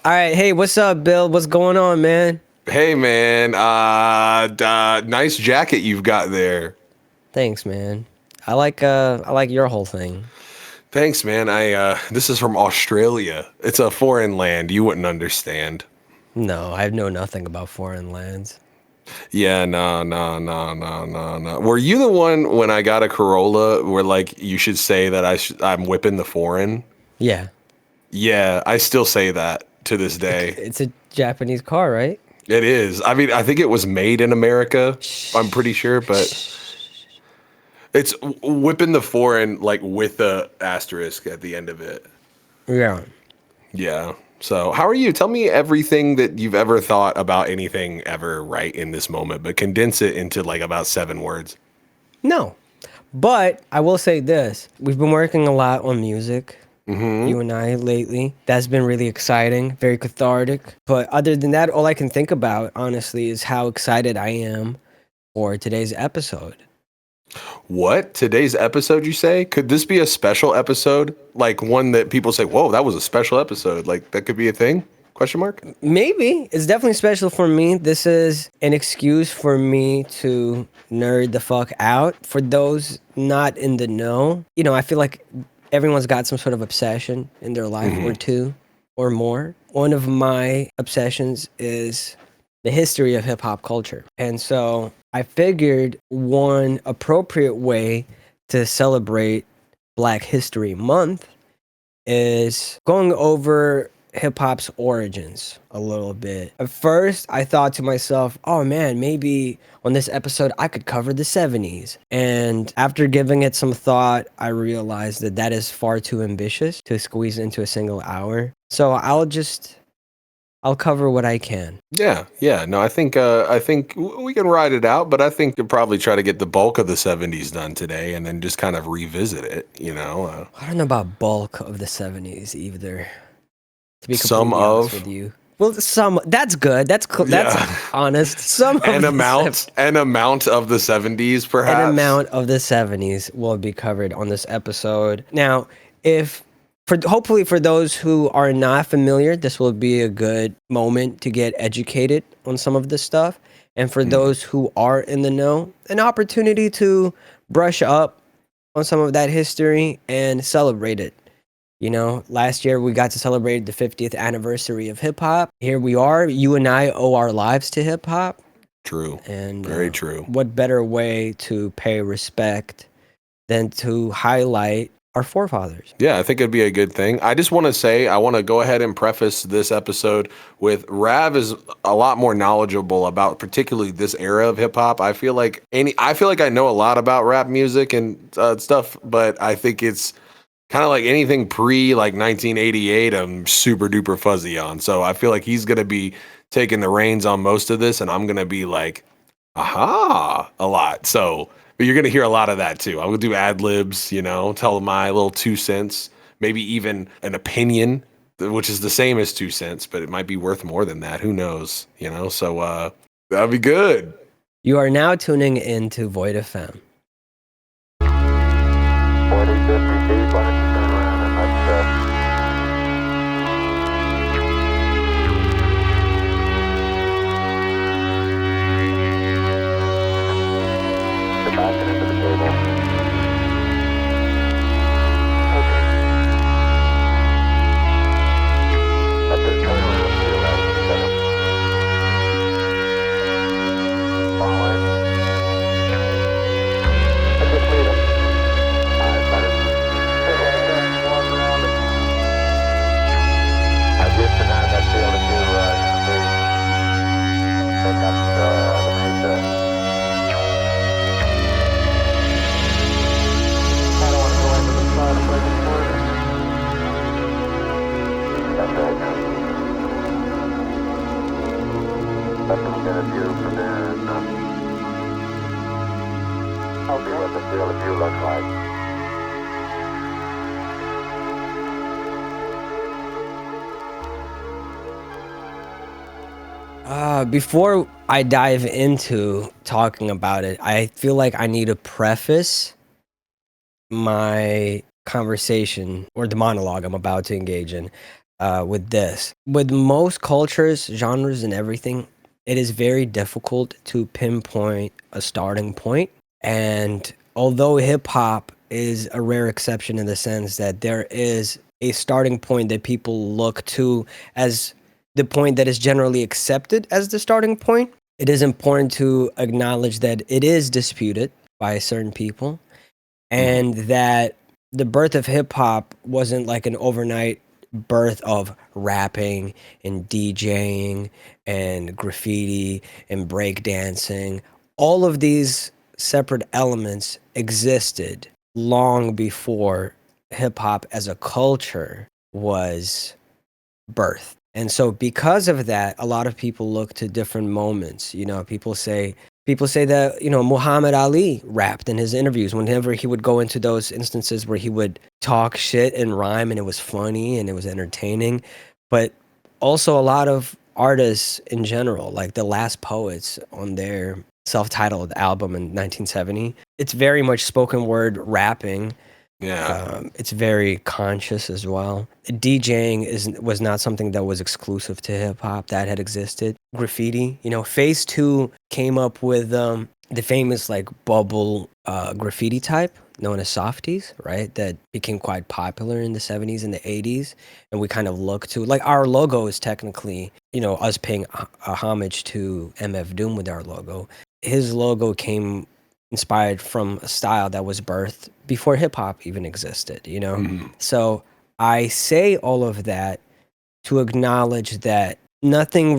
All right, hey, what's up, Bill? What's going on, man? Hey man, nice jacket you've got there. Thanks, man. I like your whole thing. Thanks, man. This is from Australia. It's a foreign land. You wouldn't understand. No, I know nothing about foreign lands. Yeah, no, no, no, no, no, no. Were you the one when I got a Corolla where like you should say that I'm whipping the foreign? Yeah, Yeah, I still say that to this day. it's a Japanese car, right? It is. I mean, I think it was made in America. I'm pretty sure, but Shh. it's whipping the foreign like with the asterisk at the end of it. Yeah. Yeah. So, how are you? Tell me everything that you've ever thought about anything ever right in this moment, but condense it into like about 7 words. No, but I will say this: we've been working a lot on music, you and I lately. That's been really exciting, very cathartic. But other than that, all I can think about, honestly, is how excited I am for today's episode. What? Today's episode, you say? Could this be a special episode? Like one that people say, whoa, that was a special episode. Like that could be a thing? Question mark? Maybe. It's definitely special for me. This is an excuse for me to nerd the fuck out. For those not in the know, I feel like everyone's got some sort of obsession in their life or two or more. One of my obsessions is the history of hip hop culture. And so I figured one appropriate way to celebrate Black History Month is going over hip hop's origins a little bit. At first, I thought to myself, oh man, maybe on this episode I could cover the 70s. And after giving it some thought, I realized that that is far too ambitious to squeeze into a single hour. So I'll cover what I can. Yeah, yeah. No, I think we can ride it out, but I think we'll probably try to get the bulk of the 70s done today and then just kind of revisit it. I don't know about bulk of the 70s either, to be Some completely honest of, with you. Well, that's good. That's yeah. honest. Some of An the amount of the 70s, perhaps. an amount of the 70s will be covered on this episode. Now, hopefully for those who are not familiar, this will be a good moment to get educated on some of this stuff. And for those who are in the know, an opportunity to brush up on some of that history and celebrate it. Last year we got to celebrate the 50th anniversary of hip hop. Here we are. You and I owe our lives to hip hop. True. And Very true. what better way to pay respect than to highlight our forefathers? Yeah, I think it'd be a good thing. I just want to say, I want to go ahead and preface this episode with Rav is a lot more knowledgeable about particularly this era of hip hop. I feel like I know a lot about rap music and stuff, but I think it's kind of like anything pre like 1988, I'm super duper fuzzy on. So I feel like he's going to be taking the reins on most of this and I'm going to be like, aha, a lot. So, but you're going to hear a lot of that too. I will do ad libs, tell my little 2 cents, maybe even an opinion, which is the same as 2 cents, but it might be worth more than that. Who knows, So that'd be good. You are now tuning into Void FM. 40, 50 feet, why don't you turn around and let's go back and into the table. Okay. Let this turn around to your right. Center. Forward. And just lead him. Just behind that field if you pick up the pizza. I don't want to go into the side of like a quarter. That's right now. Let them get a view from there and I'll see what the field of view looks like. Before I dive into talking about it, I feel like I need to preface my conversation or the monologue I'm about to engage in with this. With most cultures, genres, and everything, it is very difficult to pinpoint a starting point. And although hip hop is a rare exception in the sense that there is a starting point that people look to as the point that is generally accepted as the starting point, it is important to acknowledge that it is disputed by certain people, and that the birth of hip hop wasn't like an overnight birth of rapping and DJing and graffiti and breakdancing. All of these separate elements existed long before hip hop as a culture was birthed. And so because of that, a lot of people look to different moments. You know, people say that, you know, Muhammad Ali rapped in his interviews whenever he would go into those instances where he would talk shit and rhyme and it was funny and it was entertaining. But also a lot of artists in general, like the Last Poets on their self-titled album in 1970, it's very much spoken word rapping. Yeah. It's very conscious as well. DJing was not something that was exclusive to hip hop. That had existed. Graffiti, you know, Phase 2 came up with the famous like bubble graffiti type known as softies, right? That became quite popular in the 70s and the 80s. And we kind of look to, like, our logo is technically, you know, us paying a homage to MF Doom with our logo. His logo came inspired from a style that was birthed before hip hop even existed, you know? So I say all of that to acknowledge that nothing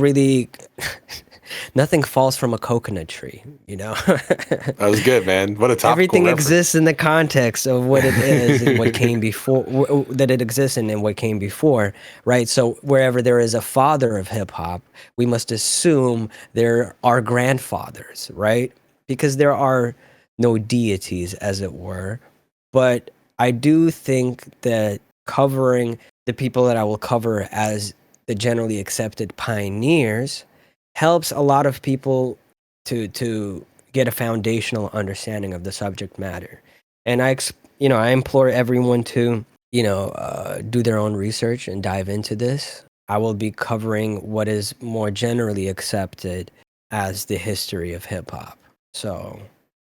falls from a coconut tree, you know? That was good, man. What a topical Everything reference. exists in the context of what it is and what came before, that it exists in and what came before, right? So wherever there is a father of hip hop, we must assume there are grandfathers, right? Because there are no deities, as it were. But I do think that covering the people that I will cover as the generally accepted pioneers helps a lot of people to get a foundational understanding of the subject matter. And I implore everyone to, do their own research and dive into this. I will be covering what is more generally accepted as the history of hip hop. So,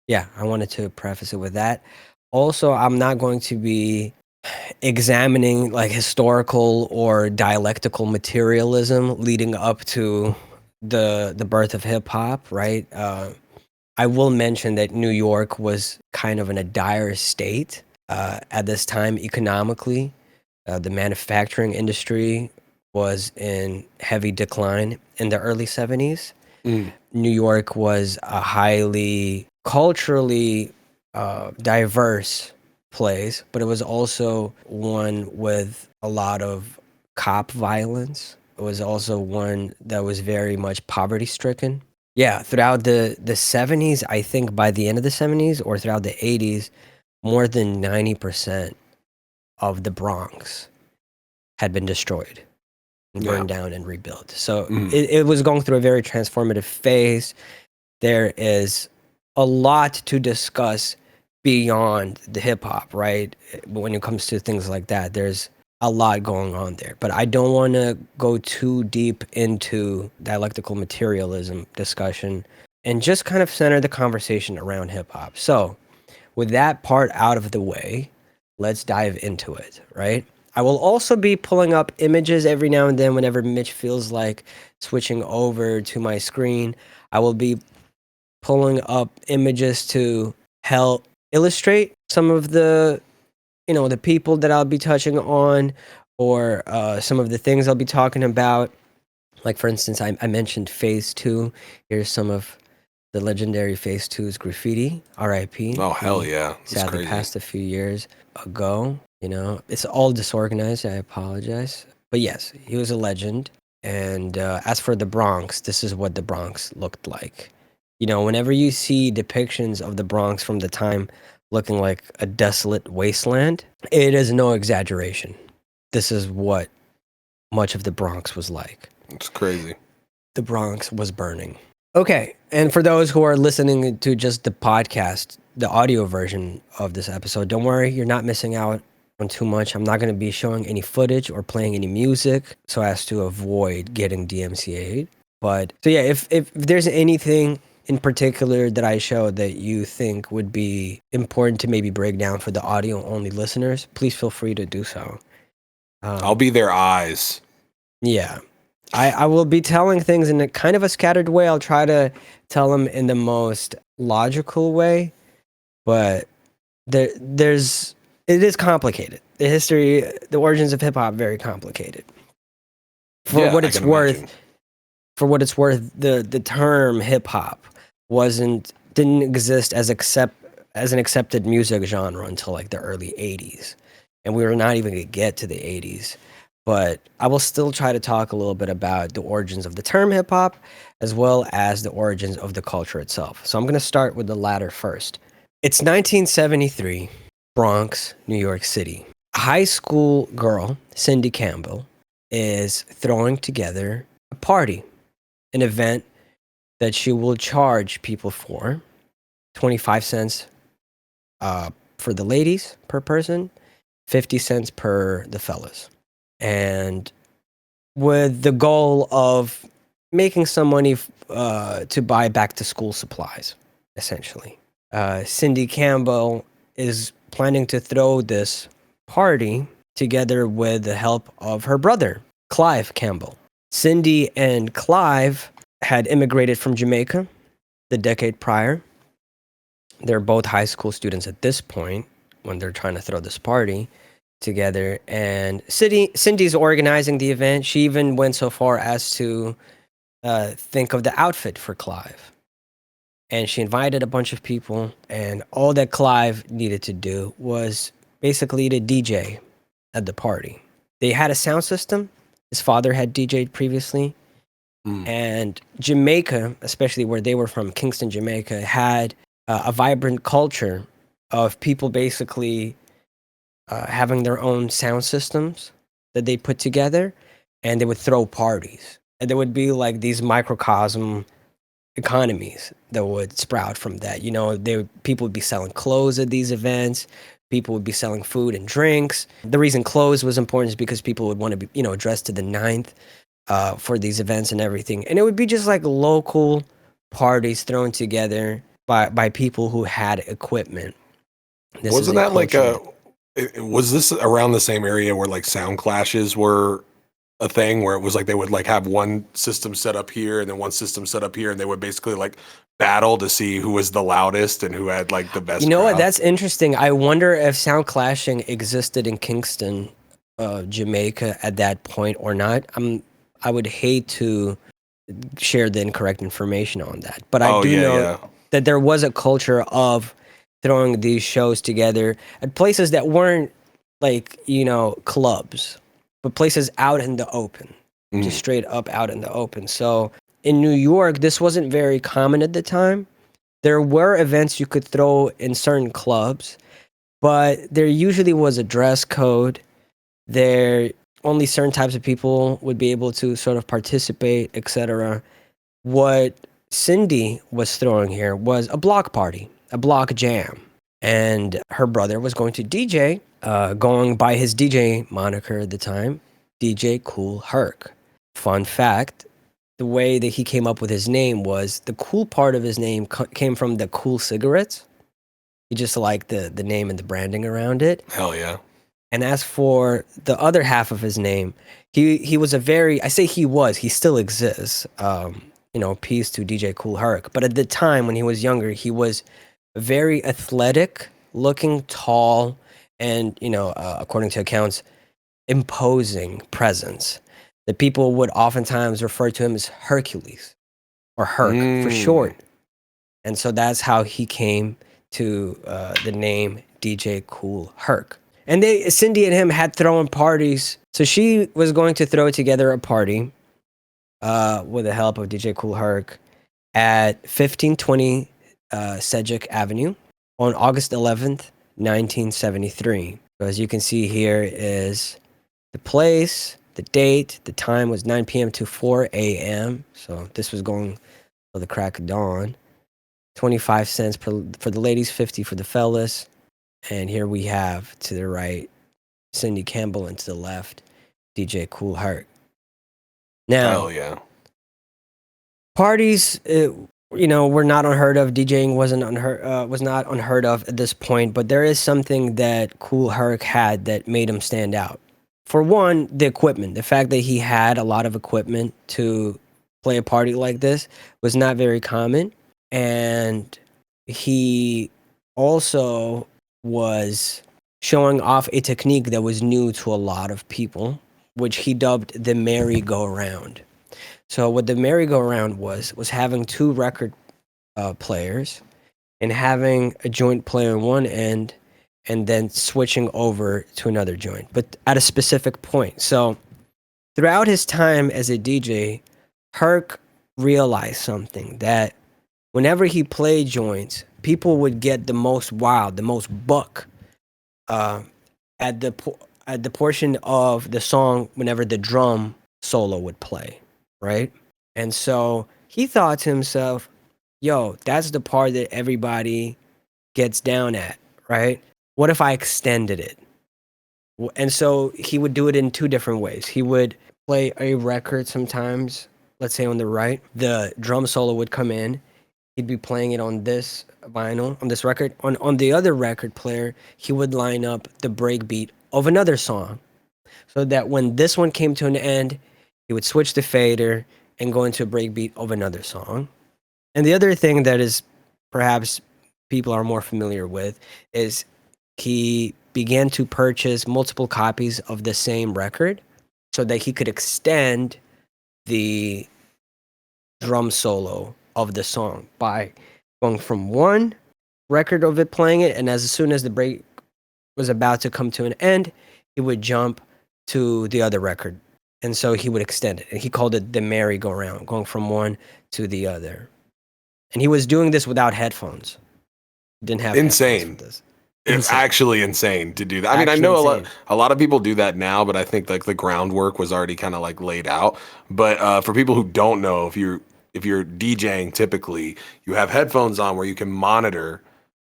yeah, I wanted to preface it with that. Also, I'm not going to be examining like historical or dialectical materialism leading up to the birth of hip hop, right? I will mention that New York was kind of in a dire state at this time economically. The manufacturing industry was in heavy decline in the early 70s. New York was a highly culturally diverse place, but it was also one with a lot of cop violence. It was also one that was very much poverty stricken. Yeah, throughout the 70s, I think by the end of the 70s or throughout the 80s, more than 90% of the Bronx had been destroyed, burned down, and rebuilt. So it was going through a very transformative phase. There is a lot to discuss beyond the hip hop, right? When it comes to things like that, there's a lot going on there. But I don't want to go too deep into dialectical materialism discussion and just kind of center the conversation around hip hop. So, with that part out of the way, let's dive into it, right? I will also be pulling up images every now and then whenever Mitch feels like switching over to my screen. I will be pulling up images to help illustrate some of the the people that I'll be touching on, or some of the things I'll be talking about. Like, for instance, I mentioned Phase 2. Here's some of the legendary Phase 2's graffiti, R.I.P. Oh, hell yeah. That's sadly crazy. passed a few years ago. It's all disorganized. I apologize. But yes, he was a legend. And as for the Bronx, this is what the Bronx looked like. Whenever you see depictions of the Bronx from the time looking like a desolate wasteland, it is no exaggeration. This is what much of the Bronx was like. It's crazy. The Bronx was burning. Okay, and for those who are listening to just the podcast, the audio version of this episode, don't worry, you're not missing out on too much. I'm not going to be showing any footage or playing any music so as to avoid getting DMCA'd. But so yeah, if there's anything in particular that I show that you think would be important to maybe break down for the audio only listeners, please feel free to do so. I'll be their eyes. Yeah. I will be telling things in a kind of a scattered way. I'll try to tell them in the most logical way, but it is complicated. The origins of hip hop, very complicated. For what it's worth, the term hip hop didn't exist as an accepted music genre until like the early 80s. And we were not even going to get to the 80s. But I will still try to talk a little bit about the origins of the term hip hop, as well as the origins of the culture itself. So I'm going to start with the latter first. It's 1973, Bronx, New York City. A high school girl, Cindy Campbell, is throwing together a party, an event that she will charge people for 25 cents for the ladies per person, 50 cents per the fellas. And with the goal of making some money to buy back to school supplies, essentially. Cindy Campbell is planning to throw this party together with the help of her brother, Clive Campbell. Cindy and Clive had immigrated from Jamaica the decade prior. They're both high school students at this point when they're trying to throw this party together, and Cindy's organizing the event. She even went so far as to think of the outfit for Clive, and she invited a bunch of people, and all that Clive needed to do was basically to DJ at the party. They had a sound system. His father had DJ'd previously, and Jamaica, especially where they were from, Kingston, Jamaica, had a vibrant culture of people basically having their own sound systems that they put together, and they would throw parties. And there would be like these microcosm economies that would sprout from that. You know, people would be selling clothes at these events. People would be selling food and drinks. The reason clothes was important is because people would want to be, dressed to the ninth for these events and everything. And it would be just like local parties thrown together by people who had equipment. Wasn't that like was this around the same area where like sound clashes were a thing, where it was like they would like have one system set up here and then one system set up here, and they would basically like battle to see who was the loudest and who had like the best You know crowd? what? That's interesting. I wonder if sound clashing existed in Kingston, Jamaica at that point or not. I would hate to share the incorrect information on that, but I do know that there was a culture of throwing these shows together at places that weren't like, clubs, but places out in the open, just straight up out in the open. So in New York, this wasn't very common at the time. There were events you could throw in certain clubs, but there usually was a dress code. Only certain types of people would be able to sort of participate, etc. What Cindy was throwing here was a block party, a block jam. And her brother was going to DJ, going by his DJ moniker at the time, DJ Kool Herc. Fun fact, the way that he came up with his name was the cool part of his name came from the Kool cigarettes. He just liked the name and the branding around it. Hell yeah. And as for the other half of his name, he was he still exists. Peace to DJ Kool Herc. But at the time when he was younger, he was very athletic, looking tall, and, according to accounts, imposing presence. The people would oftentimes refer to him as Hercules or Herc for short. And so that's how he came to the name DJ Kool Herc. And Cindy and him had thrown parties. So she was going to throw together a party with the help of DJ Kool Herc at 1520 Sedgwick Avenue on August 11th, 1973. So as you can see here is the place, the date, the time was 9 p.m. to 4 a.m. So this was going till the crack of dawn. 25 cents for the ladies, 50 for the fellas. And here we have to the right Cindy Campbell, and to the left, DJ Kool Herc. Now, Hell yeah. parties, were not unheard of. DJing was not unheard of at this point, but there is something that Kool Herc had that made him stand out. For one, the equipment. The fact that he had a lot of equipment to play a party like this was not very common. And he also was showing off a technique that was new to a lot of people, which he dubbed the merry-go-round. So what the merry-go-round was having two record players and having a joint player on one end and then switching over to another joint, but at a specific point. So throughout his time as a DJ, Herc realized something, that whenever he played joints, people would get the most wild, the most buck at the portion of the song whenever the drum solo would play, right? And so he thought to himself, yo, that's the part that everybody gets down at, right? What if I extended it? And so he would do it in two different ways. He would play a record sometimes, let's say on the right, the drum solo would come in. He'd be playing it on this vinyl, on this record. On the other record player, he would line up the breakbeat of another song, so that when this one came to an end, he would switch the fader and go into a breakbeat of another song. And the other thing that is perhaps people are more familiar with is he began to purchase multiple copies of the same record so that he could extend the drum solo of the song by going from one record of it playing it, and as soon as the break was about to come to an end, he would jump to the other record. And so he would extend it. And he called it the merry-go-round, going from one to the other. And he was doing this without headphones. Didn't have Insane. headphones for this. It's actually insane to do that. I mean, I know a lot of people do that now, but I think like the groundwork was already kind of like laid out. But for people who don't know, if you're DJing, typically you have headphones on where you can monitor.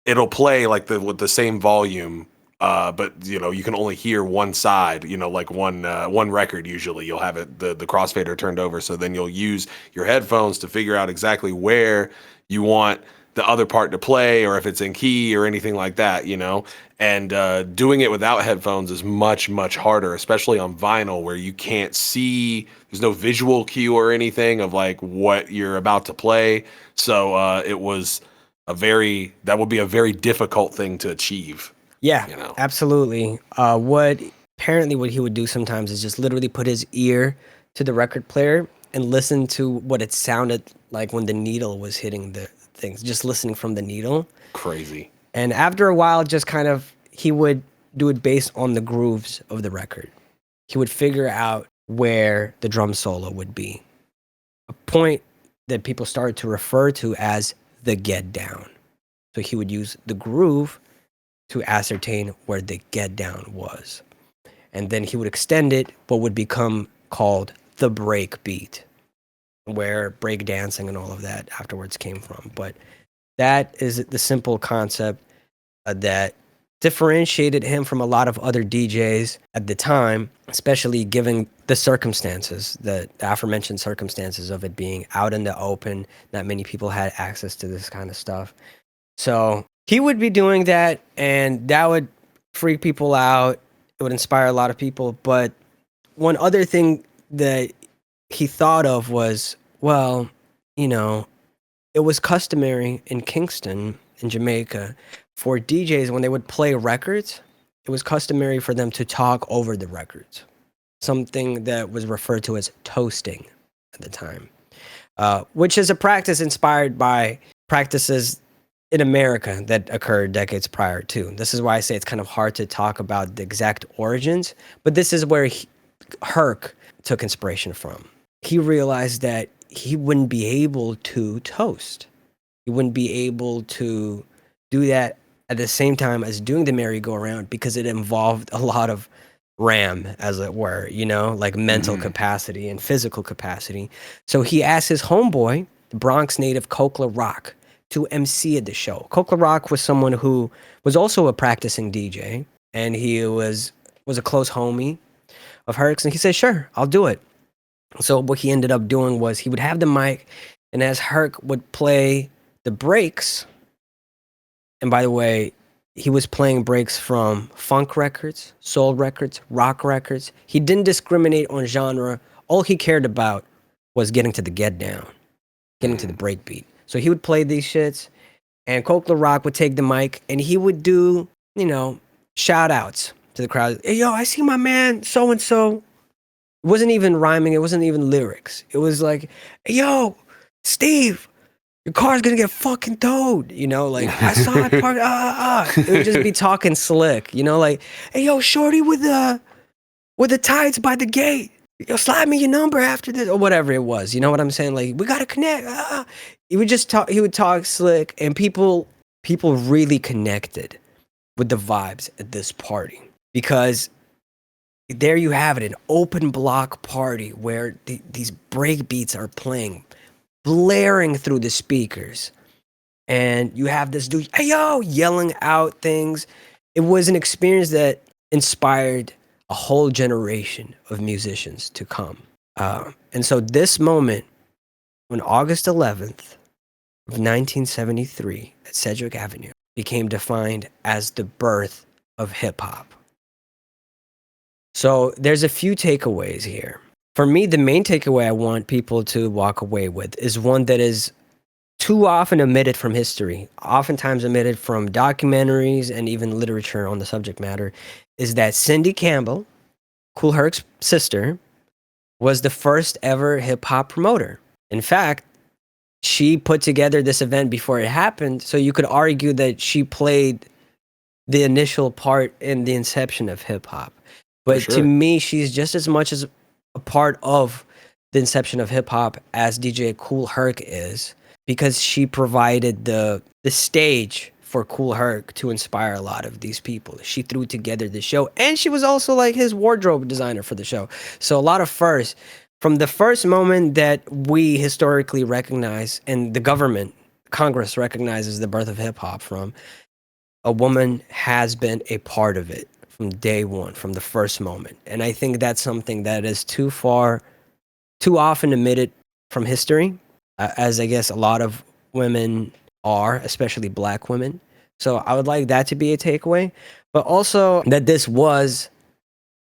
It'll play like with the same volume, but you can only hear one side. Like one record. Usually, you'll have it the crossfader turned over, so then you'll use your headphones to figure out exactly where you want the other part to play, or if it's in key or anything like that, and doing it without headphones is much, much harder, especially on vinyl where you can't see, there's no visual cue or anything of like what you're about to play. So that would be a very difficult thing to achieve. Yeah, absolutely. What he would do sometimes is just literally put his ear to the record player and listen to what it sounded like when the needle was hitting the things, just listening from the needle. Crazy. And after a while, just kind of, he would do it based on the grooves of the record. He would figure out where the drum solo would be. A point that people started to refer to as the get down. So he would use the groove to ascertain where the get down was. And then he would extend it, what would become called the break beat, where break dancing and all of that afterwards came from. But that is the simple concept that differentiated him from a lot of other DJs at the time, especially given the circumstances, the aforementioned circumstances of it being out in the open. Not many people had access to this kind of stuff. So he would be doing that, and that would freak people out. It would inspire a lot of people. But one other thing that he thought of was, well, it was customary in Kingston, in Jamaica, for DJs, when they would play records, it was customary for them to talk over the records. Something that was referred to as toasting at the time, which is a practice inspired by practices in America that occurred decades prior too. This is why I say it's kind of hard to talk about the exact origins, but this is where Herc took inspiration from. He realized that he wouldn't be able to toast. He wouldn't be able to do that at the same time as doing the merry-go-round, because it involved a lot of RAM, as it were, like mental capacity and physical capacity. So he asked his homeboy, the Bronx native Kool Rock, to MC at the show. Kool Rock was someone who was also a practicing DJ, and he was was a close homie of Herc's, and he said, "Sure, I'll do it." So what he ended up doing was he would have the mic, and as Herc would play the breaks, and by the way, he was playing breaks from funk records, soul records, rock records. He didn't discriminate on genre. All he cared about was getting to the get down, getting to the break beat. So he would play these shits, and Kool Rock would take the mic, and he would do, shout outs to the crowd. "Hey, yo, I see my man so-and-so." It wasn't even rhyming. It wasn't even lyrics. It was like, "Hey, yo, Steve, your car's gonna get fucking towed." I saw it park. It would just be talking slick. Like, "Hey, yo, shorty with the tights by the gate. Yo, slide me your number after this," or whatever it was. You know what I'm saying? Like, "We gotta connect." He would just talk. He would talk slick, and people really connected with the vibes at this party, because there you have it, an open block party where these break beats are playing, blaring through the speakers, and you have this dude, "Hey yo," yelling out things. It was an experience that inspired a whole generation of musicians to come. And so this moment, on August 11th of 1973 at Sedgwick Avenue, became defined as the birth of hip hop. So there's a few takeaways here. For me, the main takeaway I want people to walk away with is one that is too often omitted from history, oftentimes omitted from documentaries and even literature on the subject matter, is that Cindy Campbell, Kool Herc's sister, was the first ever hip hop promoter. In fact, she put together this event before it happened, so you could argue that she played the initial part in the inception of hip hop. But to me, she's just as much as a part of the inception of hip hop as DJ Kool Herc is, because she provided the stage for Kool Herc to inspire a lot of these people. She threw together the show, and she was also like his wardrobe designer for the show. So a lot of firsts. From the first moment that we historically recognize, and the government, Congress recognizes the birth of hip hop from, a woman has been a part of it from day one, from the first moment. And I think that's something that is too often omitted from history, as I guess a lot of women are, especially Black women. So I would like that to be a takeaway, but also that this was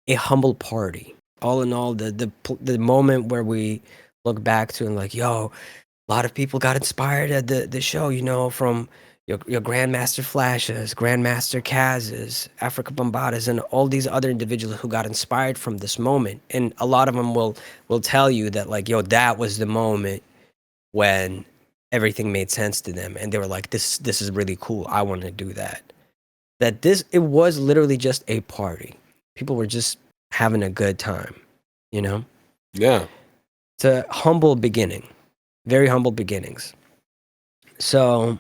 a humble party. All in all, the moment where we look back to and like, yo, a lot of people got inspired at the show, from your Grandmaster Flashes, Grandmaster Kazes, Afrika Bambaatas, and all these other individuals who got inspired from this moment. And a lot of them will tell you that, like, yo, that was the moment when everything made sense to them, and they were like, this is really cool. I want to do that. It was literally just a party. People were just having a good time, Yeah. It's a humble beginning, very humble beginnings. So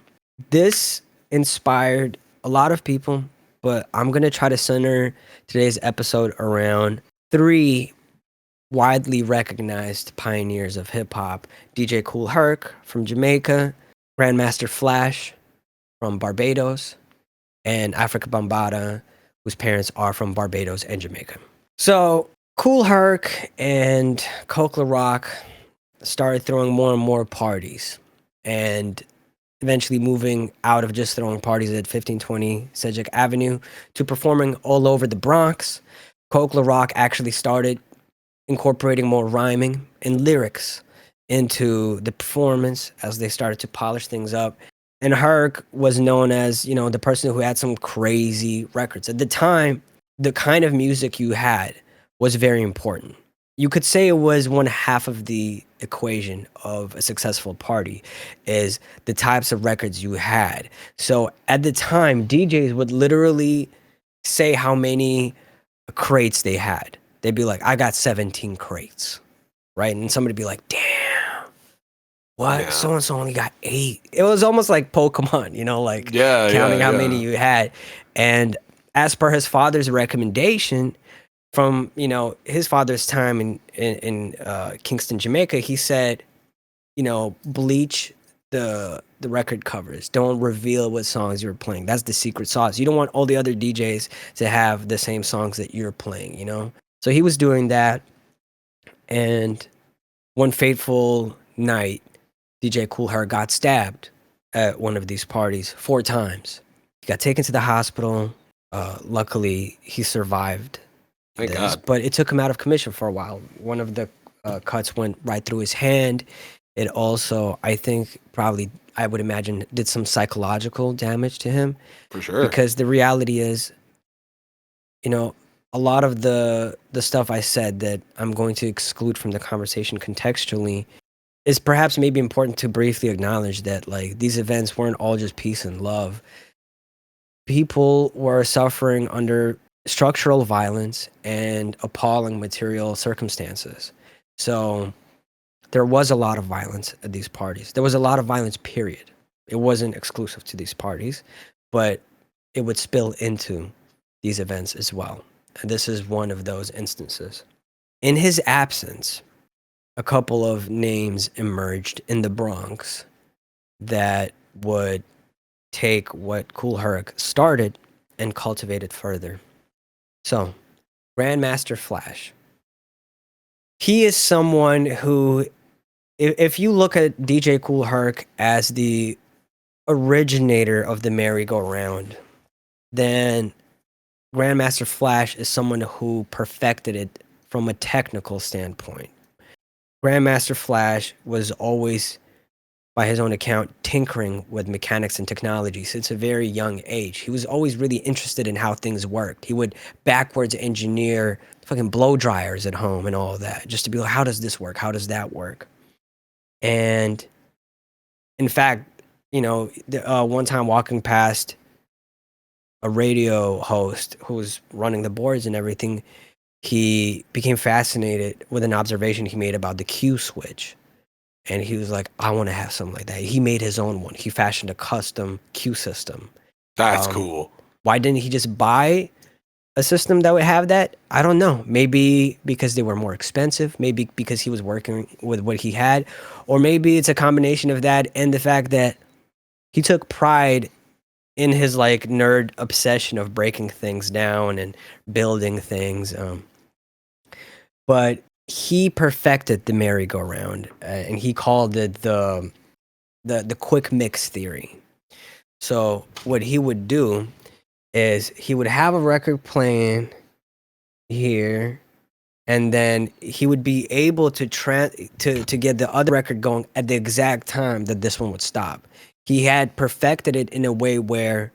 this inspired a lot of people, but I'm going to try to center today's episode around 3 widely recognized pioneers of hip hop: DJ Kool Herc from Jamaica, Grandmaster Flash from Barbados, and Afrika Bambaataa, whose parents are from Barbados and Jamaica. So Kool Herc and Kool Rock started throwing more and more parties, and eventually moving out of just throwing parties at 1520 Sedgwick Avenue to performing all over the Bronx. Kool Rock actually started incorporating more rhyming and lyrics into the performance as they started to polish things up. And Herc was known as, the person who had some crazy records. At the time, the kind of music you had was very important. You could say it was one half of the equation of a successful party, is the types of records you had. So at the time, DJs would literally say how many crates they had. They'd be like, I got 17 crates, right? And somebody'd be like, damn, what? Yeah. So-and-so only got 8. It was almost like Pokemon, counting how many you had. And as per his father's recommendation, from his father's time in Kingston, Jamaica, he said, bleach the record covers. Don't reveal what songs you're playing. That's the secret sauce. You don't want all the other DJs to have the same songs that you're playing, you know? So he was doing that. And one fateful night, DJ Kool Herc got stabbed at one of these parties 4 times. He got taken to the hospital. Luckily, he survived. Thank God. But it took him out of commission for a while. One of the cuts went right through his hand. It also, I think, probably, I would imagine, did some psychological damage to him. For sure. Because the reality is, you know, a lot of the stuff I said that I'm going to exclude from the conversation contextually is perhaps maybe important to briefly acknowledge that, like, these events weren't all just peace and love. People were suffering under structural violence and appalling material circumstances. So there was a lot of violence at these parties. There was a lot of violence, period. It wasn't exclusive to these parties, but it would spill into these events as well. And this is one of those instances. In his absence, a couple of names emerged in the Bronx that would take what Kool Herc started and cultivate it further. So, Grandmaster Flash. He is someone who, if you look at DJ Kool Herc as the originator of the merry-go-round, then Grandmaster Flash is someone who perfected it from a technical standpoint. Grandmaster Flash was always, by his own account, tinkering with mechanics and technology since a very young age. He was always really interested in how things worked. He would backwards engineer fucking blow dryers at home and all of that, just to be like, how does this work? How does that work? And in fact, you know, one time walking past a radio host who was running the boards and everything, he became fascinated with an observation he made about the Q switch. And he was like, I want to have something like that. He made his own one. He fashioned a custom Q system. That's cool. Why didn't he just buy a system that would have that? I don't know. Maybe because they were more expensive. Maybe because he was working with what he had. Or maybe it's a combination of that and the fact that he took pride in his like nerd obsession of breaking things down and building things. But he perfected the merry-go-round, and he called it the quick mix theory. So what he would do is he would have a record playing here, and then he would be able to get the other record going at the exact time that this one would stop. He had perfected it in a way where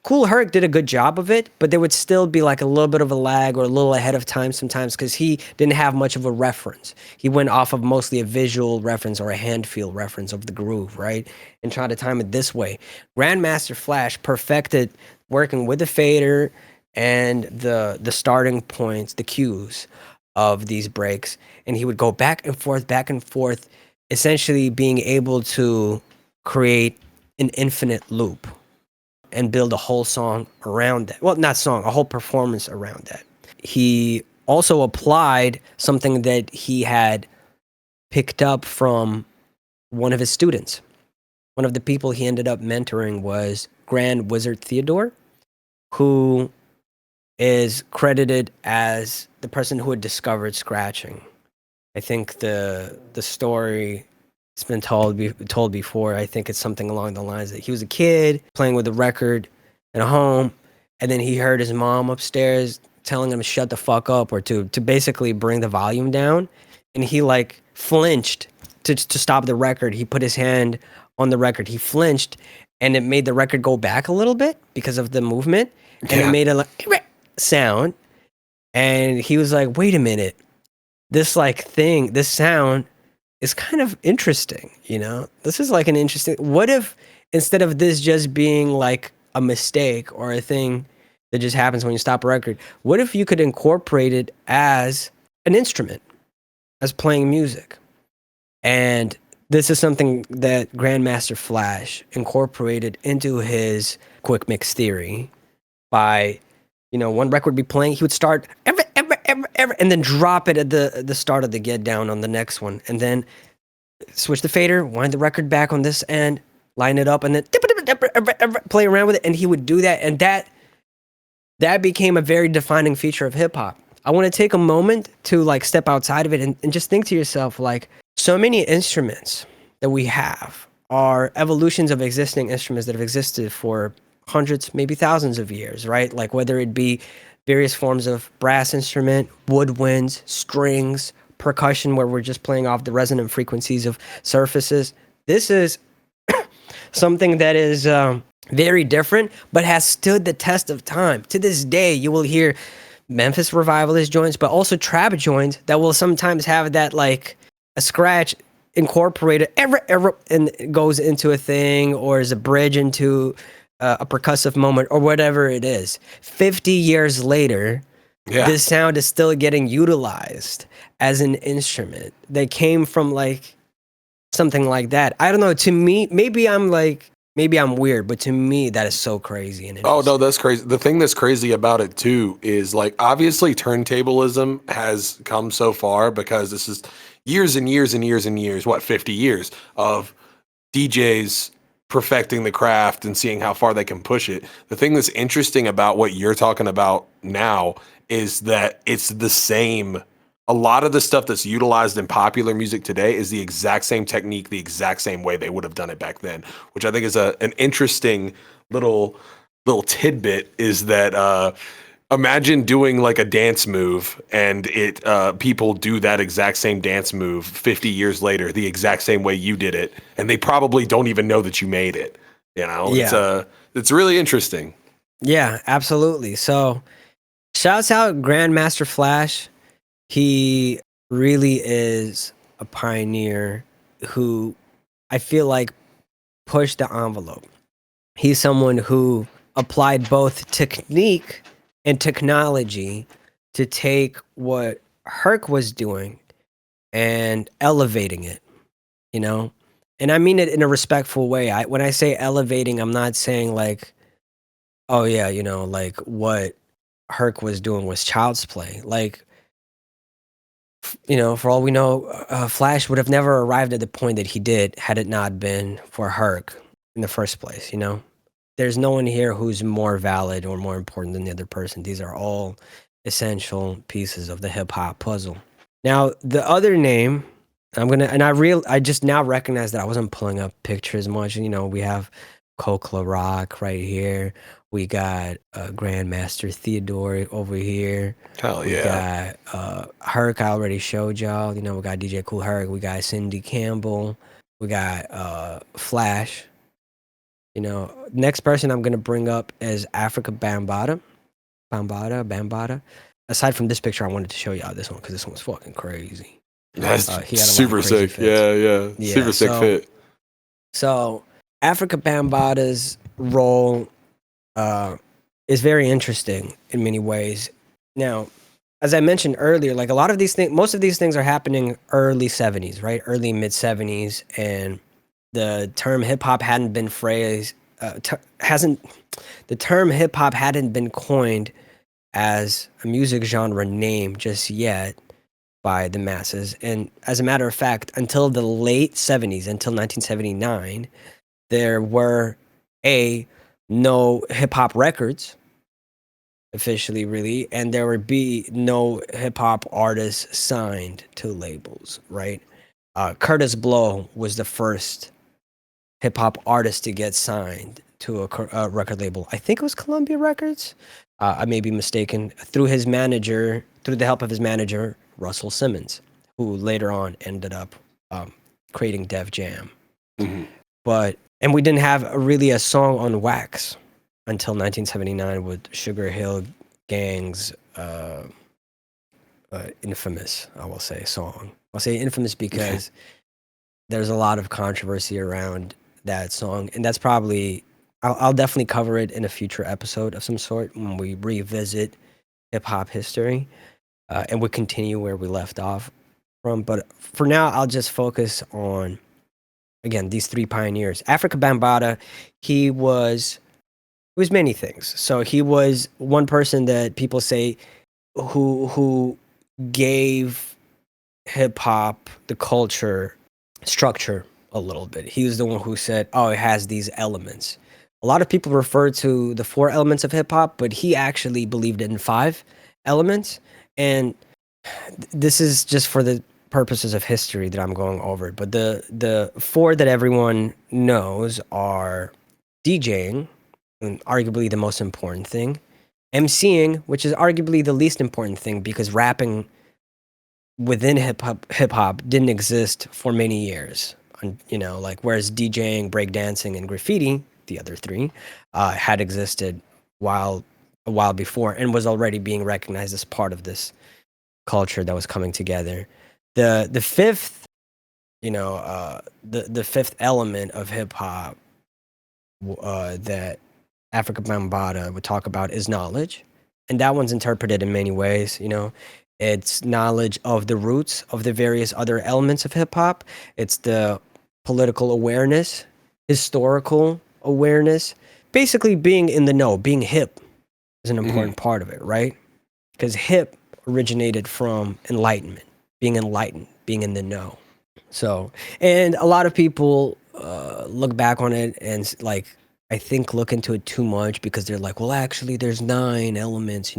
Kool Herc did a good job of it, but there would still be like a little bit of a lag or a little ahead of time sometimes because he didn't have much of a reference. He went off of mostly a visual reference or a hand feel reference of the groove, right? And tried to time it this way. Grandmaster Flash perfected working with the fader and the starting points, the cues of these breaks. And he would go back and forth, essentially being able to create an infinite loop and build a whole song around that. Well, not song, a whole performance around that. He also applied something that he had picked up from one of his students. One of the people he ended up mentoring was Grand Wizard Theodore, who is credited as the person who had discovered scratching. I think the story it's been told before. I think it's something along the lines that he was a kid playing with a record at home, and then he heard his mom upstairs telling him to shut the fuck up or to basically bring the volume down, and he like flinched to stop the record. He put his hand on the record. He flinched, and it made the record go back a little bit because of the movement, and it made a sound. And he was like, "Wait a minute, this sound." It's kind of interesting, you know? This is like an interesting... What if instead of this just being like a mistake or a thing that just happens when you stop a record, what if you could incorporate it as an instrument, as playing music? And this is something that Grandmaster Flash incorporated into his quick mix theory by, you know, one record would be playing, he would start... and then drop it at the start of the get down on the next one. And then switch the fader, wind the record back on this end, line it up, and then play around with it. And he would do that, and that became a very defining feature of hip hop. I want to take a moment to like step outside of it and just think to yourself, like, so many instruments that we have are evolutions of existing instruments that have existed for hundreds, maybe thousands of years, right? Like whether it be various forms of brass instrument, woodwinds, strings, percussion, where we're just playing off the resonant frequencies of surfaces. This is something that is very different, but has stood the test of time. To this day, you will hear Memphis revivalist joints, but also trap joints that will sometimes have that like a scratch incorporated and it goes into a thing, or is a bridge into a percussive moment, or whatever it is. 50 years later, this sound is still getting utilized as an instrument that came from like something like that. I don't know. To me, maybe I'm weird, but to me, that is so crazy. And oh no, that's crazy. The thing that's crazy about it too is like obviously turntablism has come so far because this is years and years and years and years. What, 50 years of DJs perfecting the craft and seeing how far they can push it. The thing that's interesting about what you're talking about now is that it's the same. A lot of the stuff that's utilized in popular music today is the exact same technique, the exact same way they would have done it back then, which I think is an interesting little tidbit. Is that imagine doing like a dance move and it people do that exact same dance move 50 years later, the exact same way you did it, and they probably don't even know that you made it. You know, it's really interesting. Yeah, absolutely. So shouts out Grandmaster Flash. He really is a pioneer who I feel like pushed the envelope. He's someone who applied both technique and technology to take what Herc was doing and elevating it, you know? And I mean it in a respectful way. When I say elevating, I'm not saying like, oh yeah, you know, like what Herc was doing was child's play. Like, you know, for all we know, Flash would have never arrived at the point that he did had it not been for Herc in the first place, you know? There's no one here who's more valid or more important than the other person. These are all essential pieces of the hip hop puzzle. Now, the other name, I just now recognize that I wasn't pulling up pictures much. You know, we have Kool Rock right here. We got Grandmaster Theodore over here. Hell yeah. We got Herc, I already showed y'all. You know, we got DJ Kool Herc. We got Cindy Campbell. We got Flash. You know, next person I'm going to bring up is Afrika Bambaataa. Bambaataa. Aside from this picture, I wanted to show y'all this one because this one's fucking crazy. That's super sick. Fits. Yeah. Super sick fit. So Afrika Bambaataa's role is very interesting in many ways. Now, as I mentioned earlier, like a lot of these things, most of these things are happening early 70s, right? Early mid 70s. And the term hip hop hadn't been phrased, the term hip hop hadn't been coined as a music genre name just yet by the masses. And as a matter of fact, until the late 70s, until 1979, there were no hip hop records officially, really, and there would be no hip hop artists signed to labels, right? Curtis Blow was the first hip hop artist to get signed to a record label. I think it was Columbia Records. I may be mistaken. Through the help of his manager, Russell Simmons, who later on ended up creating Def Jam. Mm-hmm. And we didn't have really a song on wax until 1979 with Sugar Hill Gang's infamous, I will say, song. I'll say infamous because there's a lot of controversy around that song. And that's probably, I'll definitely cover it in a future episode of some sort when we revisit hip-hop history. And we continue where we left off from. But for now, I'll just focus on, again, these three pioneers. Afrika Bambaataa, he was many things. So he was one person that people say who gave hip hop the culture structure a little bit. He was the one who said, "Oh, it has these elements." A lot of people refer to the 4 elements of hip hop, but he actually believed in 5 elements. And this is just for the purposes of history that I'm going over. But the 4 that everyone knows are DJing, and arguably the most important thing, MCing, which is arguably the least important thing because rapping within hip hop didn't exist for many years. Like whereas DJing, breakdancing, and graffiti, the other 3, had existed while a while before and was already being recognized as part of this culture that was coming together. The fifth, the fifth element of hip hop that Afrika Bambaataa would talk about is knowledge, and that one's interpreted in many ways. It's knowledge of the roots of the various other elements of hip hop. It's the political awareness, historical awareness, basically being in the know, being hip is an important part of it, right? Because hip originated from enlightenment, being enlightened, being in the know. So, and a lot of people look back on it and I think look into it too much because they're like, well, actually, there's 9 elements.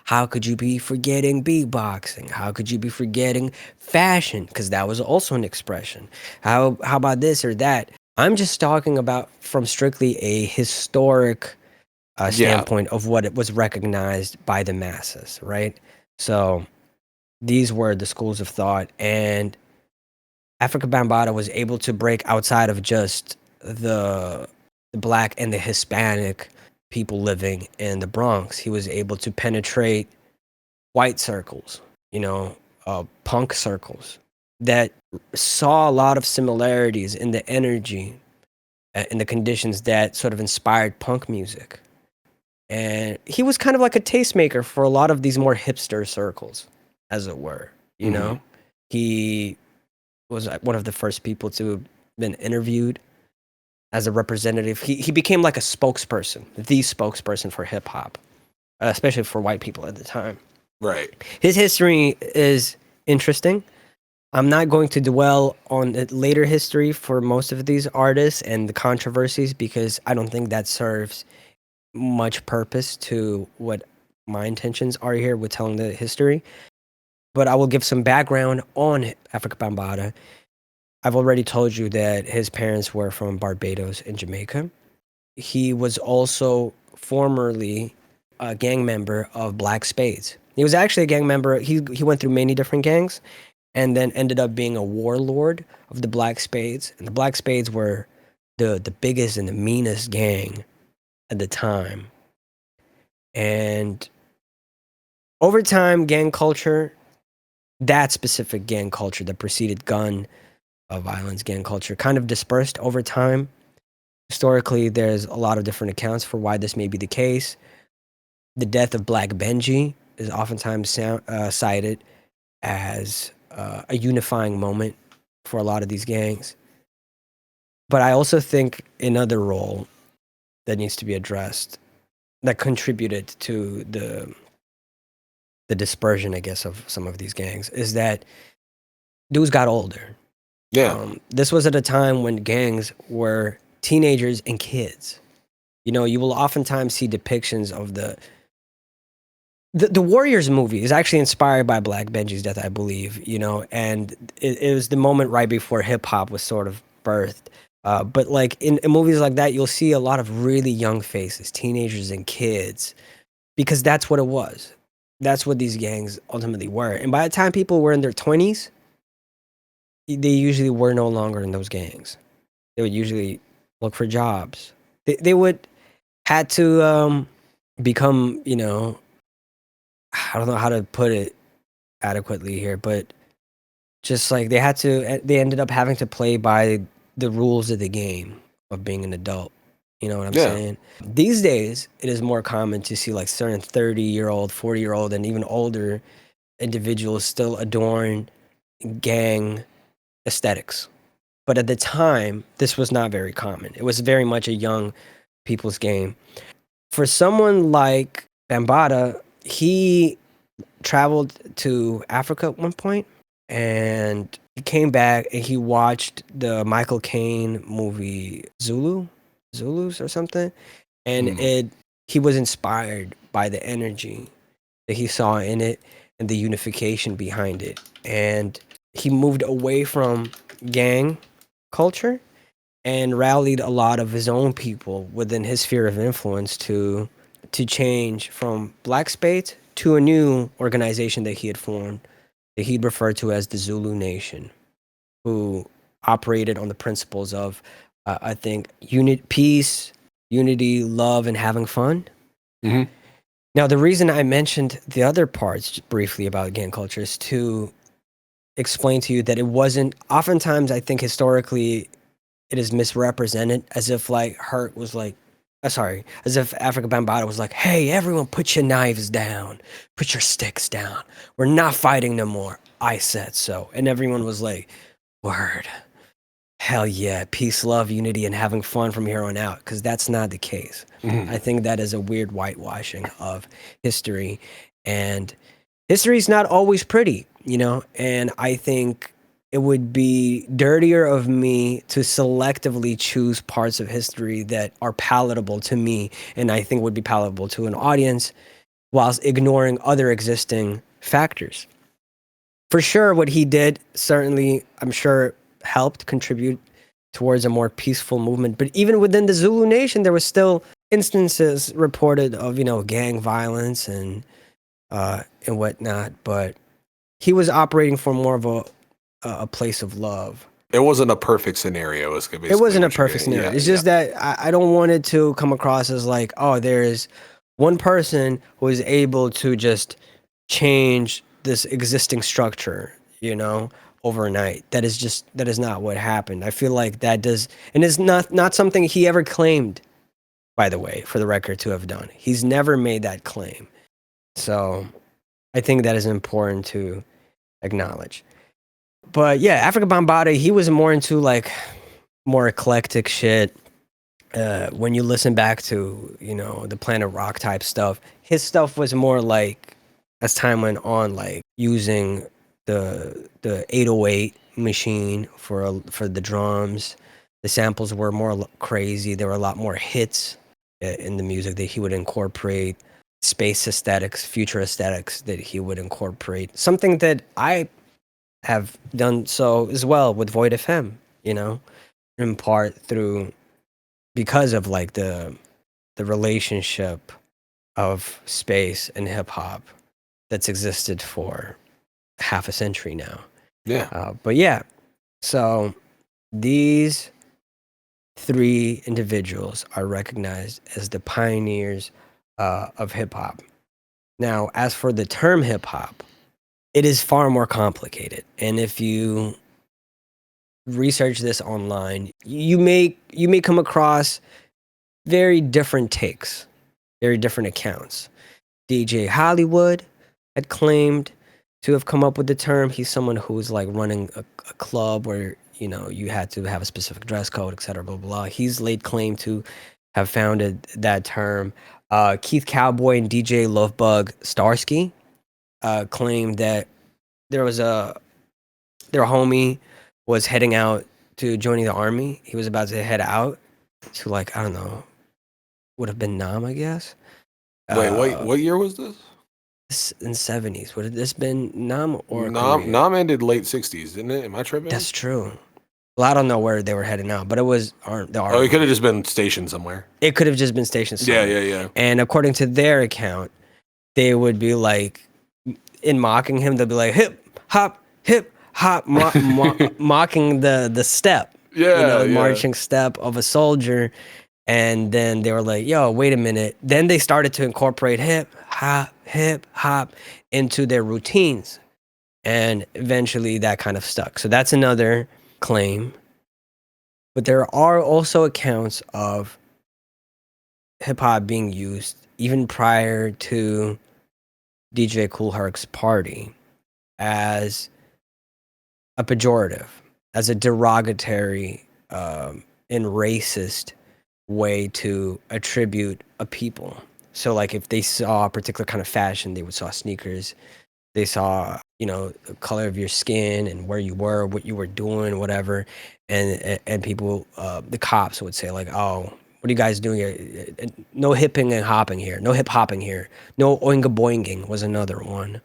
How could you be forgetting beatboxing? How could you be forgetting fashion? Because that was also an expression. How about this or that? I'm just talking about from strictly a historic standpoint of what it was recognized by the masses, right? So these were the schools of thought, and Afrika Bambaataa was able to break outside of just the Black and the Hispanic people living in the Bronx. He was able to penetrate white circles, punk circles that saw a lot of similarities in the energy and the conditions that sort of inspired punk music. And he was kind of like a tastemaker for a lot of these more hipster circles, as it were. He was one of the first people to have been interviewed as a representative. He became like a spokesperson, the spokesperson for hip hop, especially for white people at the time. Right. His history is interesting. I'm not going to dwell on the later history for most of these artists and the controversies because I don't think that serves much purpose to what my intentions are here with telling the history. But I will give some background on Afrika Bambaataa. I've already told you that his parents were from Barbados and Jamaica. He was also formerly a gang member of Black Spades. He was actually a gang member. He went through many different gangs and then ended up being a warlord of the Black Spades. And the Black Spades were the biggest and the meanest gang at the time. And over time, gang culture, that specific gang culture that preceded gun violence, gang culture, kind of dispersed over time. Historically, there's a lot of different accounts for why this may be the case. The death of Black Benji is oftentimes cited as a unifying moment for a lot of these gangs. But I also think another role that needs to be addressed that contributed to the dispersion, I guess, of some of these gangs is that dudes got older. Yeah. This was at a time when gangs were teenagers and kids. You will oftentimes see depictions of the Warriors movie is actually inspired by Black Benji's death, I believe, and it was the moment right before hip hop was sort of birthed. But like in movies like that, you'll see a lot of really young faces, teenagers and kids, because that's what it was. That's what these gangs ultimately were. And by the time people were in their 20s, they usually were no longer in those gangs. They would usually look for jobs. They would had to become, I don't know how to put it adequately here, but just like they ended up having to play by the rules of the game of being an adult. You know what I'm saying? These days, it is more common to see like certain 30-year-old, 40-year-old, and even older individuals still adorn gang aesthetics. But at the time, this was not very common. It was very much a young people's game. For someone like Bambaataa, he traveled to Africa at one point, and he came back and he watched the Michael Caine movie Zulus or something, and he was inspired by the energy that he saw in it and the unification behind it, and he moved away from gang culture and rallied a lot of his own people within his sphere of influence to change from Black Spades to a new organization that he had formed that he'd refer to as the Zulu Nation, who operated on the principles of, I think, peace, unity, love, and having fun. Mm-hmm. Now, the reason I mentioned the other parts briefly about gang culture is to explain to you that it wasn't, oftentimes I think historically it is misrepresented as if like Herc was like, as if Afrika Bambaataa was like, hey, everyone put your knives down, put your sticks down. We're not fighting no more. I said so. And everyone was like, word. Hell yeah, peace, love, unity, and having fun from here on out, because that's not the case. I think that is a weird whitewashing of history, and history is not always pretty, you know, and I think it would be dirtier of me to selectively choose parts of history that are palatable to me, and I think would be palatable to an audience, whilst ignoring other existing factors. For sure, what he did, certainly, I'm sure, helped contribute towards a more peaceful movement. But even within the Zulu Nation, there was still instances reported of, you know, gang violence and whatnot. But he was operating for more of a place of love. It wasn't a perfect scenario. It wasn't a perfect scenario. It's just that I don't want it to come across as like, oh, there's one person who is able to just change this existing structure, you know, overnight. That is not what happened. I feel like that does, and it's not something he ever claimed, by the way, for the record, to have done. He's never made that claim. So I think that is important to acknowledge. But yeah, Afrika Bambaataa, he was more into like more eclectic shit. When you listen back to, you know, the Planet Rock type stuff, his stuff was more like, as time went on, like using the 808 machine for the drums. The samples were more crazy. There were a lot more hits in the music that he would incorporate, space aesthetics, future aesthetics that he would incorporate. Something that I have done so as well with Void FM, you know, in part because of like the relationship of space and hip hop that's existed for half a century now. Yeah. But yeah, so these three individuals are recognized as the pioneers of hip hop. Now, as for the term hip hop, it is far more complicated. And if you research this online, you may come across very different takes, very different accounts. DJ Hollywood had claimed to have come up with the term. He's someone who was like running a club where, you know, you had to have a specific dress code, et cetera, blah, blah, blah. He's laid claim to have founded that term. Keith Cowboy and DJ Lovebug Starsky claimed that their homie was heading out to joining the army. He was about to head out to, like, I don't know, would have been Nam, I guess. Wait, what year was this? In 70s. Would have this been Nam or Nam ended late 60s, didn't it? Am I tripping? That's true. Well, I don't know where they were heading out, but it was the army. Oh, it could have just been stationed somewhere. It could have just been stationed somewhere. Yeah. And according to their account, they would be like, in mocking him, they'd be like, hip hop, mocking the step. Yeah, you know, the marching step of a soldier. And then they were like, yo, wait a minute. Then they started to incorporate hip hop into their routines. And eventually that kind of stuck. So that's another claim. But there are also accounts of hip hop being used even prior to DJ Kool Herc's party as a pejorative, as a derogatory and racist way to attribute a people. So like if they saw a particular kind of fashion, they would saw sneakers, they saw the color of your skin and where you were, what you were doing, whatever. And people, the cops would say like, oh, what are you guys doing here? No hipping and hopping here. No hip hopping here. No oinga boinging was another one.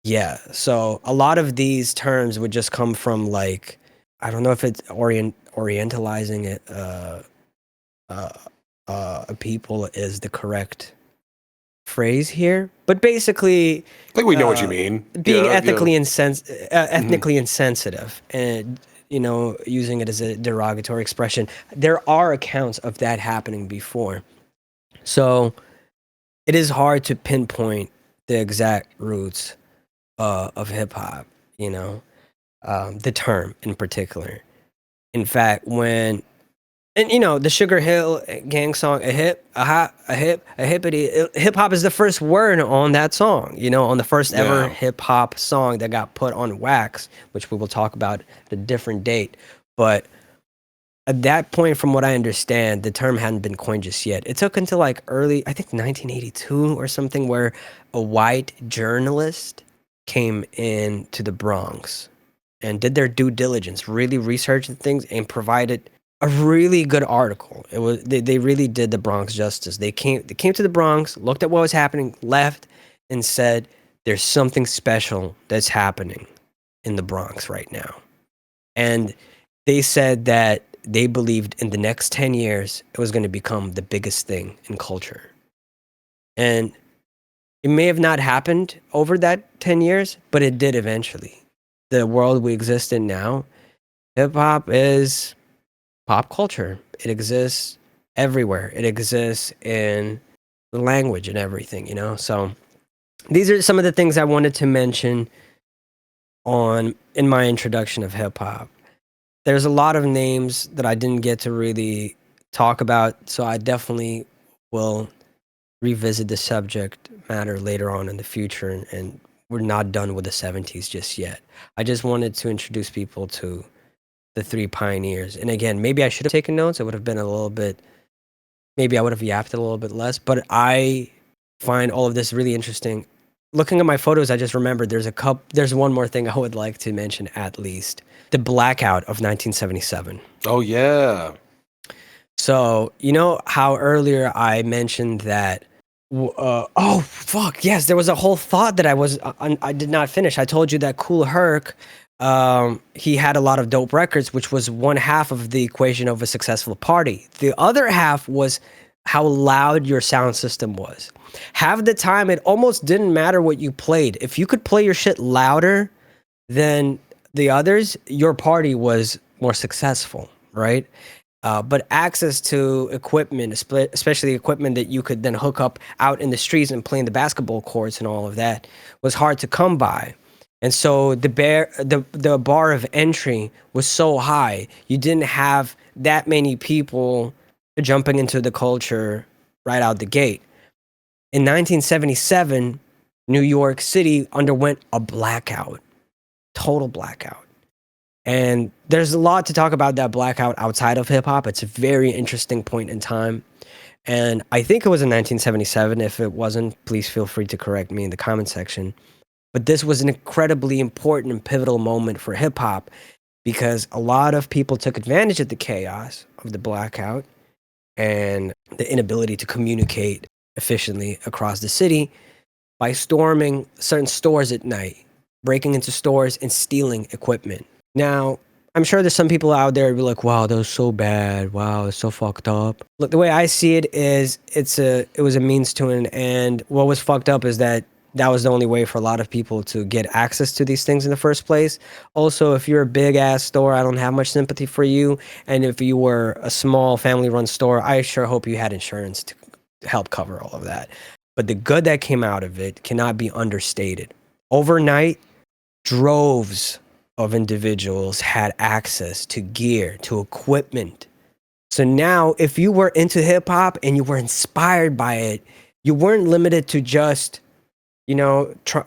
Yeah. So a lot of these terms would just come from like, I don't know if it's orientalizing it, people is the correct phrase here, but basically, I think we know what you mean. Being ethnically insensitive, and using it as a derogatory expression. There are accounts of that happening before, so it is hard to pinpoint the exact roots of hip hop. The term in particular. In fact, when the Sugar Hill Gang song, a hip, a hop, a hip, a hippity. Hip hop is the first word on that song. On the first ever hip hop song that got put on wax, which we will talk about at a different date. But at that point, from what I understand, the term hadn't been coined just yet. It took until like early, I think 1982 or something, where a white journalist came into the Bronx and did their due diligence, really researched things, and provided a really good article. It was they really did the Bronx justice. They came to the Bronx, looked at what was happening, left, and said, "There's something special that's happening in the Bronx right now." And they said that they believed in the next 10 years it was going to become the biggest thing in culture. And it may have not happened over that 10 years, but it did eventually. The world we exist in now, hip hop is pop culture. It exists everywhere. It exists in the language and everything, So these are some of the things I wanted to mention in my introduction of hip hop. There's a lot of names that I didn't get to really talk about, so I definitely will revisit the subject matter later on in the future, and we're not done with the 70s just yet. I just wanted to introduce people to the three pioneers. And again, maybe I should have taken notes. It would have been a little bit, maybe I would have yapped a little bit less, but I find all of this really interesting. Looking at my photos, I just remembered there's one more thing I would like to mention at least. The Blackout of 1977. Oh, yeah. So, how earlier I mentioned that, oh, fuck, yes, there was a whole thought that I did not finish. I told you that Kool Herc, he had a lot of dope records, which was one half of the equation of a successful party. The other half was how loud your sound system was. Half the time, it almost didn't matter what you played. If you could play your shit louder than the others, your party was more successful, right? But access to equipment, especially equipment that you could then hook up out in the streets and play in the basketball courts and all of that, was hard to come by. And so the bar of entry was so high, you didn't have that many people jumping into the culture right out the gate. In 1977, New York City underwent a blackout, total blackout. And there's a lot to talk about that blackout outside of hip hop. It's a very interesting point in time. And I think it was in 1977. If it wasn't, please feel free to correct me in the comment section. But this was an incredibly important and pivotal moment for hip hop because a lot of people took advantage of the chaos of the blackout and the inability to communicate efficiently across the city by storming certain stores at night, breaking into stores and stealing equipment. Now, I'm sure there's some people out there who be like, wow, that was so bad. Wow, it's so fucked up. Look, the way I see it is it was a means to an end. What was fucked up is that was the only way for a lot of people to get access to these things in the first place. Also, if you're a big ass store, I don't have much sympathy for you. And if you were a small family run store, I sure hope you had insurance to help cover all of that. But the good that came out of it cannot be understated. Overnight, droves of individuals had access to gear, to equipment. So now, if you were into hip hop and you were inspired by it, you weren't limited to just,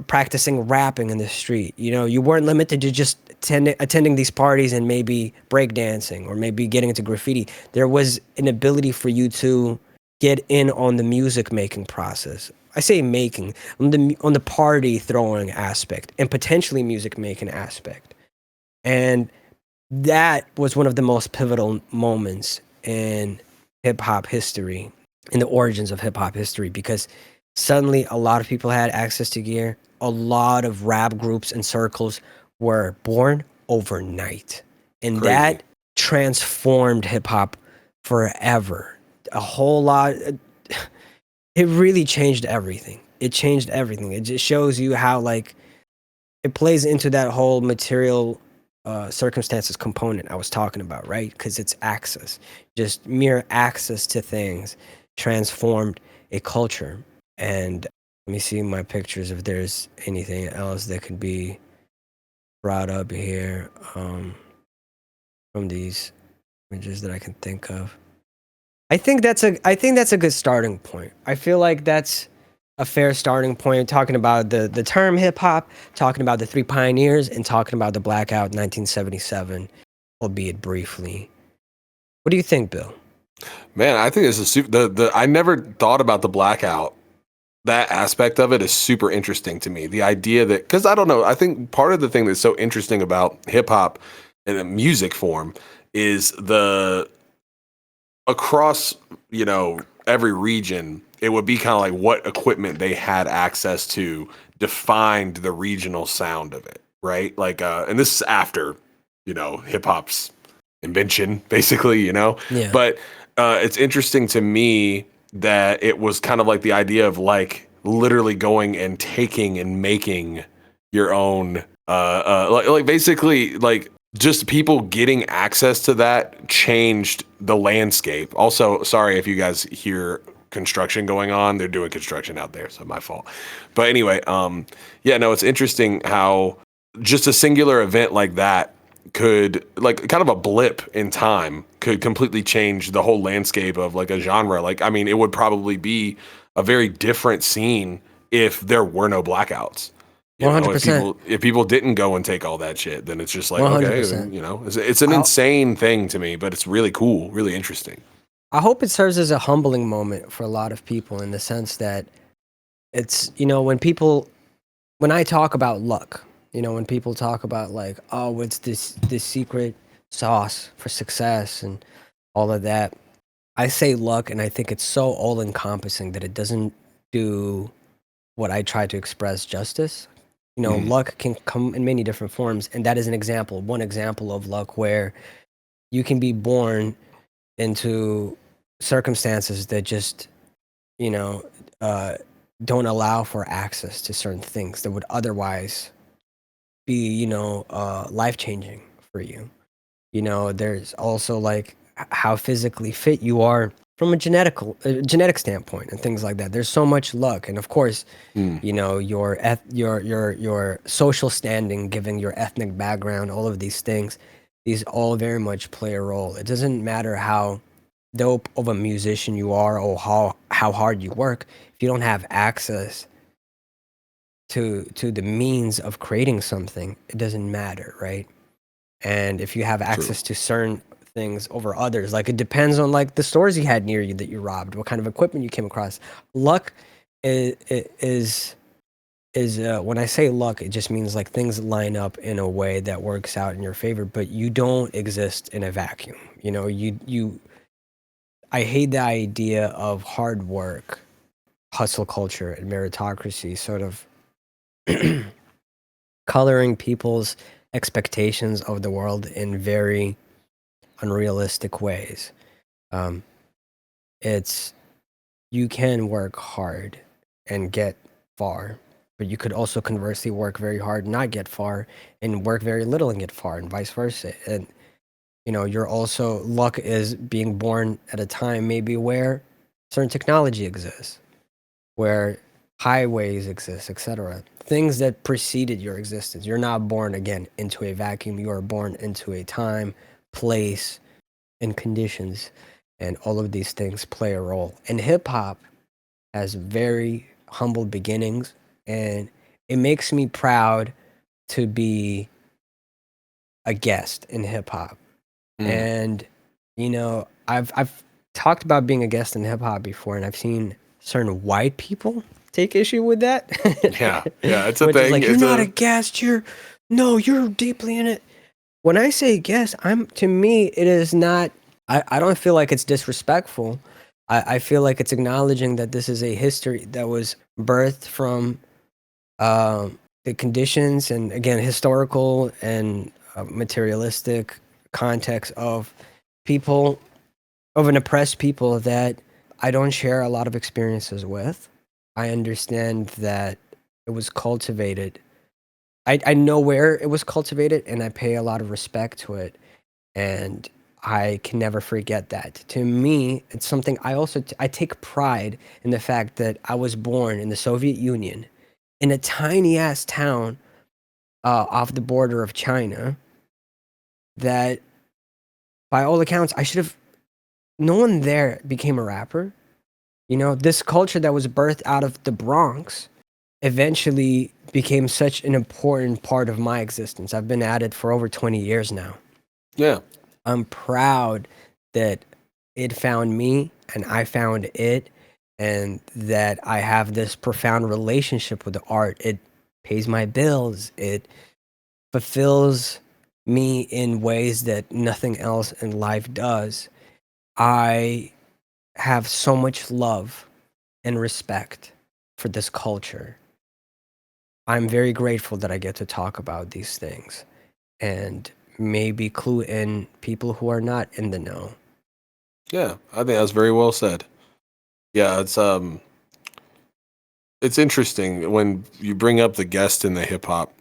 practicing rapping in the street. You weren't limited to just attending these parties and maybe breakdancing or maybe getting into graffiti. There was an ability for you to get in on the music making process. I say making on the party throwing aspect and potentially music making aspect. And that was one of the most pivotal moments in hip hop history, in the origins of hip hop history, because suddenly a lot of people had access to gear. A lot of rap groups and circles were born overnight. And Crazy. that transformed hip hop forever. A whole lot. It really changed everything. It changed everything. It just shows you how, like, it plays into that whole material circumstances component I was talking about, right? Because it's access. Just mere access to things transformed a culture. And let me see my pictures if there's anything else that could be brought up here from these images that I can think of. I think that's a good starting point. I feel like that's a fair starting point, talking about the term hip hop, talking about the three pioneers, and talking about the Blackout 1977, albeit briefly. What do you think, Bill? Man, I think this is super. I never thought about the Blackout. That aspect of it is super interesting to me. The idea that, because I don't know, I think part of the thing that's so interesting about hip hop in a music form is across, every region, it would be kind of like what equipment they had access to defined the regional sound of it, right? Like, and this is after, hip hop's invention, basically, Yeah. But it's interesting to me that it was kind of like the idea of like literally going and taking and making your own, like basically like just people getting access to that changed the landscape. Also, sorry if you guys hear construction going on. They're doing construction out there, so my fault. But anyway, it's interesting how just a singular event like that could, like, kind of a blip in time could completely change the whole landscape of like a genre. Like, I mean, it would probably be a very different scene if there were no blackouts. 100%. If people didn't go and take all that shit, then it's just like, 100%. okay, it's an insane thing to me, but it's really cool, really interesting. I hope it serves as a humbling moment for a lot of people, in the sense that it's, when I talk about luck, when people talk about like, oh, it's this secret sauce for success and all of that, I say luck, and I think it's so all encompassing that it doesn't do what I try to express justice. Luck can come in many different forms, and that is one example of luck, where you can be born into circumstances that just, don't allow for access to certain things that would otherwise be, life-changing for you. There's also like how physically fit you are from a genetic standpoint and things like that. There's so much luck, and of course, your social standing, given your ethnic background, all of these things, these all very much play a role. It doesn't matter how dope of a musician you are or how hard you work, if you don't have access to the means of creating something, it doesn't matter, right? And if you have access to certain things over others, like, it depends on like the stores you had near you that you robbed, what kind of equipment you came across. Luck is when I say luck, it just means like things line up in a way that works out in your favor, but you don't exist in a vacuum. I hate the idea of hard work, hustle culture, and meritocracy sort of coloring people's expectations of the world in very unrealistic ways. You can work hard and get far, but you could also conversely work very hard and not get far, and work very little and get far, and vice versa. And you're also, luck is being born at a time maybe where certain technology exists, where highways exist, etc. Things that preceded your existence. You're not born again into a vacuum. You are born into a time, place, and conditions, and all of these things play a role. And hip hop has very humble beginnings, and it makes me proud to be a guest in hip hop. And I've talked about being a guest in hip hop before, and I've seen certain white people take issue with that. Yeah, it's a Which is thing. like, you're It's not a guest. You're deeply in it. When I say guest, to me, it is not. I don't feel like it's disrespectful. I feel like it's acknowledging that this is a history that was birthed from the conditions and, again, historical and materialistic context of people, of an oppressed people that I don't share a lot of experiences with. I understand that it was cultivated. I know where it was cultivated, and I pay a lot of respect to it. And I can never forget that. To me, it's something I take pride in the fact that I was born in the Soviet Union in a tiny ass town off the border of China that, by all accounts, no one there became a rapper. This culture that was birthed out of the Bronx eventually became such an important part of my existence. I've been at it for over 20 years now. Yeah. I'm proud that it found me and I found it, and that I have this profound relationship with the art. It pays my bills. It fulfills me in ways that nothing else in life does. I have so much love and respect for this culture. I'm very grateful that I get to talk about these things and maybe clue in people who are not in the know. Yeah, I think that's very well said. Yeah, it's interesting when you bring up the guest in hip hop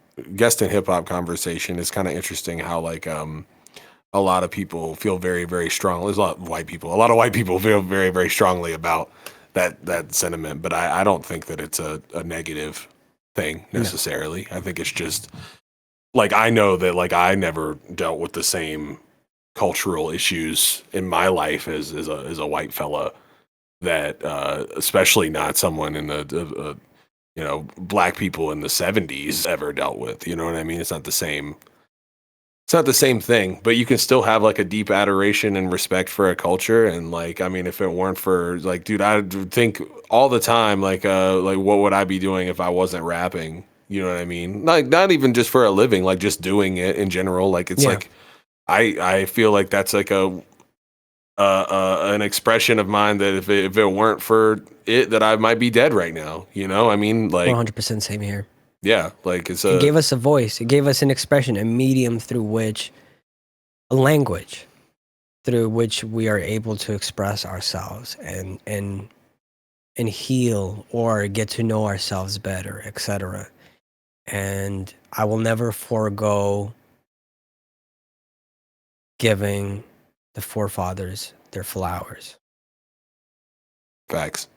conversation. It's kind of interesting how like a lot of people feel very, very strong. There's a lot of white people feel very, very strongly about that sentiment, but I don't think that it's a negative thing necessarily. No. I think it's just like, I know that like I never dealt with the same cultural issues in my life as a white fella, that especially not someone in the black people in the 70s ever dealt with. You know what I mean? It's not the same thing, but you can still have like a deep adoration and respect for a culture. And like, I mean, if it weren't for like, dude, I think all the time, like what would I be doing if I wasn't rapping? You know what I mean? Like, not even just for a living, like just doing it in general. Like, it's like, I feel like that's like an expression of mine that if it weren't for it, that I might be dead right now. You know, I mean, like 100% same here. Yeah, like it gave us a voice. It gave us an expression, a medium a language through which we are able to express ourselves and heal or get to know ourselves better, etc. And I will never forego giving the forefathers their flowers. Facts.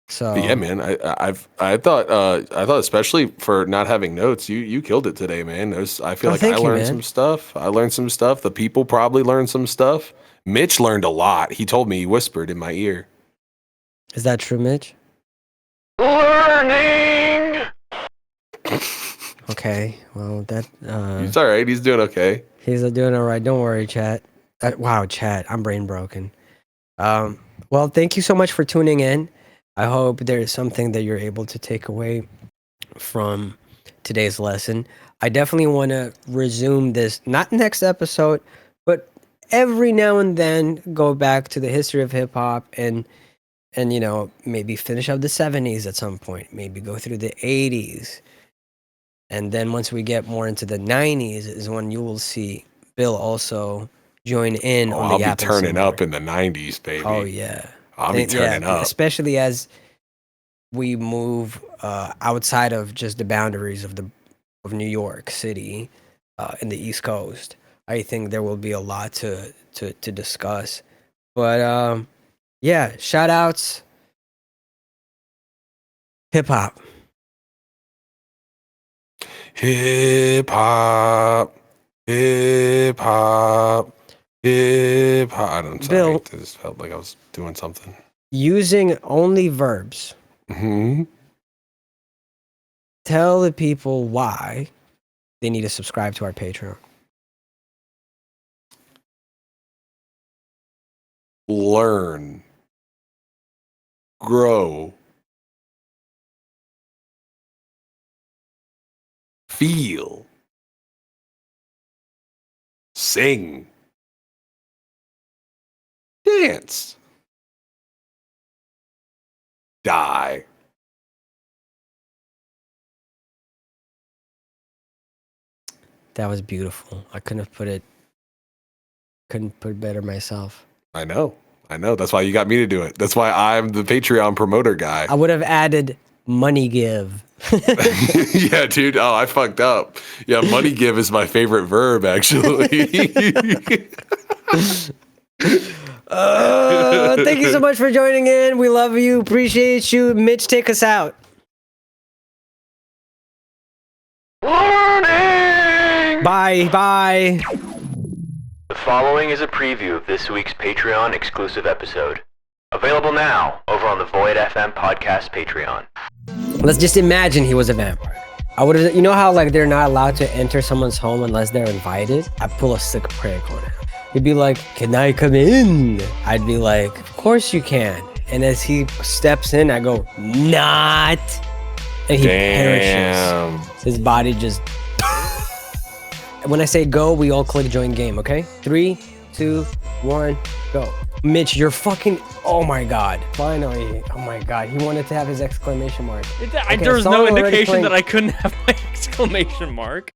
So but yeah, man, I thought especially for not having notes, you killed it today, man. I feel like I learned some stuff. The people probably learned some stuff. Mitch learned a lot. He told me, he whispered in my ear. Is that true, Mitch? Learning. Okay, well that he's all right. He's doing okay. He's doing all right. Don't worry, chat. Wow, chat. I'm brain broken. Well, thank you so much for tuning in. I hope there is something that you're able to take away from today's lesson. I definitely want to resume this, not next episode, but every now and then go back to the history of hip hop and maybe finish up the 70s at some point, maybe go through the 80s. And then once we get more into the 90s is when you will see Bill also join in on the I'll be turning up in the 90s, baby. Oh, yeah. I'll be turning up. Especially as we move outside of just the boundaries of New York City in the East Coast. I think there will be a lot to discuss. But yeah, shout outs. Hip hop. Hip hop. Hip hop. Hip hop. I'm sorry. Bill, I just felt like I was doing something. Using only verbs. Mm-hmm. Tell the people why they need to subscribe to our Patreon. learn, grow, feel, sing, dance, die. That was beautiful. I couldn't put it better myself. I know. That's why you got me to do it. That's why I'm the Patreon promoter guy. I would have added money give. Yeah, dude. Oh, I fucked up. Yeah, money give is my favorite verb, actually. Thank you so much for joining in. We love you. Appreciate you. Mitch, take us out. Warning! Bye. The following is a preview of this week's Patreon exclusive episode. Available now over on the Void FM podcast Patreon. Let's just imagine he was a vampire. I would have, you know how like they're not allowed to enter someone's home unless they're invited? I'd pull a sick prank on him. He'd be like, "Can I come in?" I'd be like, "Of course you can." And as he steps in, I go, "Not." And he perishes. His body just... When I say go, we all click join game, okay? 3, 2, 1, go. Mitch, you're fucking... Oh my God. Finally. Oh my God. He wanted to have his exclamation mark. There was no indication that I couldn't have my exclamation mark.